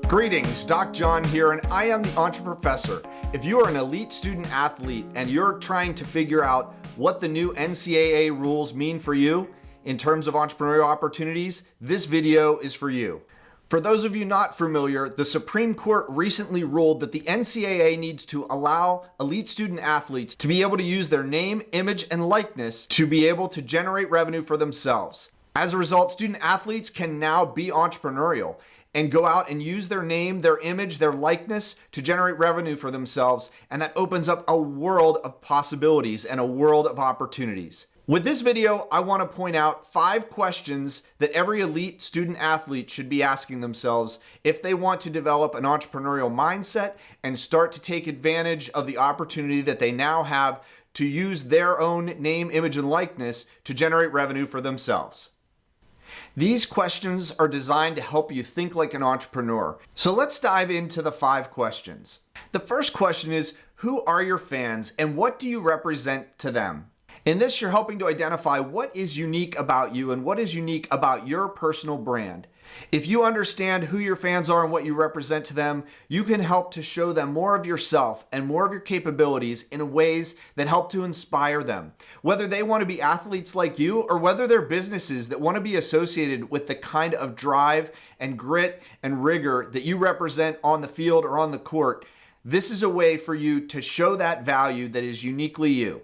Greetings, Doc John here, and I am the Entreprofessor. If you are an elite student athlete and you're trying to figure out what the new NCAA rules mean for you in terms of entrepreneurial opportunities, this video is for you. For those of you not familiar, the Supreme Court recently ruled that the NCAA needs to allow elite student athletes to be able to use their name, image, and likeness to be able to generate revenue for themselves. As a result, student athletes can now be entrepreneurial and go out and use their name, their image, their likeness to generate revenue for themselves. And that opens up a world of possibilities and a world of opportunities. With this video, I want to point out 5 questions that every elite student athlete should be asking themselves if they want to develop an entrepreneurial mindset and start to take advantage of the opportunity that they now have to use their own name, image, and likeness to generate revenue for themselves. These questions are designed to help you think like an entrepreneur. So let's dive into the 5 questions. The first question is, who are your fans and what do you represent to them? In this, you're helping to identify what is unique about you and what is unique about your personal brand. If you understand who your fans are and what you represent to them, you can help to show them more of yourself and more of your capabilities in ways that help to inspire them. Whether they want to be athletes like you or whether they're businesses that want to be associated with the kind of drive and grit and rigor that you represent on the field or on the court, this is a way for you to show that value that is uniquely you.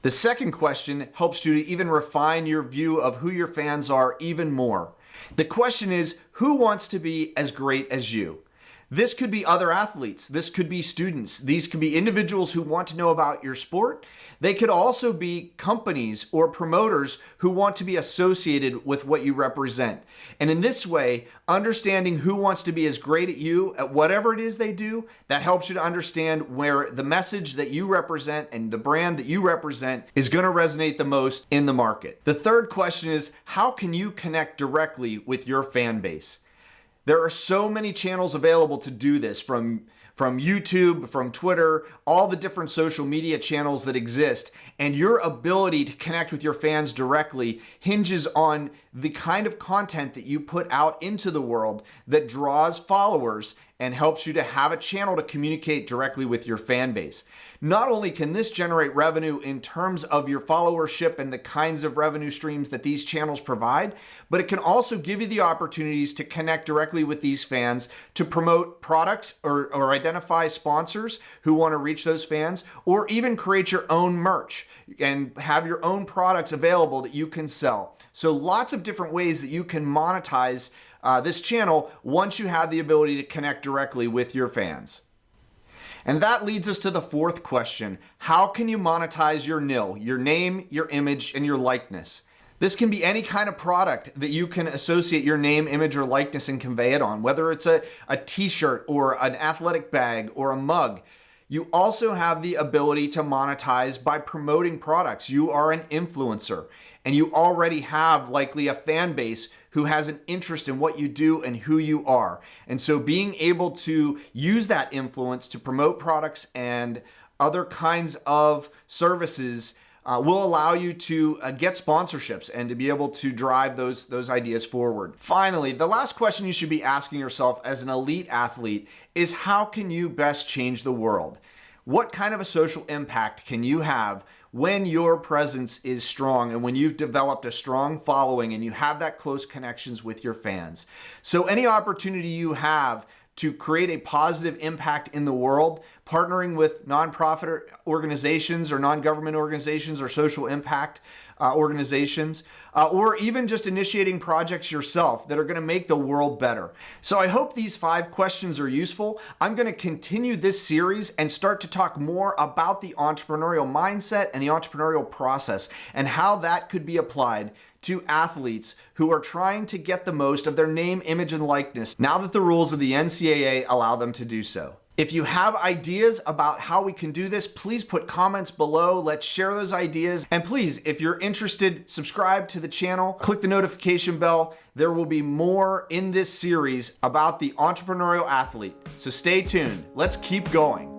The second question helps you to even refine your view of who your fans are even more. The question is, who wants to be as great as you? This could be other athletes. This could be students. These could be individuals who want to know about your sport. They could also be companies or promoters who want to be associated with what you represent. And in this way, understanding who wants to be as great at you at whatever it is they do, that helps you to understand where the message that you represent and the brand that you represent is going to resonate the most in the market. The third question is, how can you connect directly with your fan base? There are so many channels available to do this, from YouTube, from Twitter, all the different social media channels that exist. And your ability to connect with your fans directly hinges on the kind of content that you put out into the world that draws followers and helps you to have a channel to communicate directly with your fan base. Not only can this generate revenue in terms of your followership and the kinds of revenue streams that these channels provide, but it can also give you the opportunities to connect directly with these fans, to promote products or identify sponsors who want to reach those fans, or even create your own merch and have your own products available that you can sell. So lots of different ways that you can monetize this channel once you have the ability to connect directly with your fans. And that leads us to the fourth question. How can you monetize your N.I.L, your name, your image, and your likeness? This can be any kind of product that you can associate your name, image, or likeness and convey it on, whether it's a t-shirt or an athletic bag or a mug. You also have the ability to monetize by promoting products. You are an influencer and you already have likely a fan base who has an interest in what you do and who you are. And so being able to use that influence to promote products and other kinds of services will allow you to get sponsorships and to be able to drive those ideas forward. Finally, the last question you should be asking yourself as an elite athlete is, how can you best change the world? What kind of a social impact can you have when your presence is strong and when you've developed a strong following and you have that close connections with your fans? So any opportunity you have to create a positive impact in the world, partnering with nonprofit organizations or non-government organizations or social impact organizations, or even just initiating projects yourself that are going to make the world better. So I hope these 5 questions are useful. I'm going to continue this series and start to talk more about the entrepreneurial mindset and the entrepreneurial process and how that could be applied to athletes who are trying to get the most of their name, image, and likeness now that the rules of the NCAA allow them to do so. If you have ideas about how we can do this, please put comments below. Let's share those ideas. And please, if you're interested, subscribe to the channel, click the notification bell. There will be more in this series about the entrepreneurial athlete. So stay tuned. Let's keep going.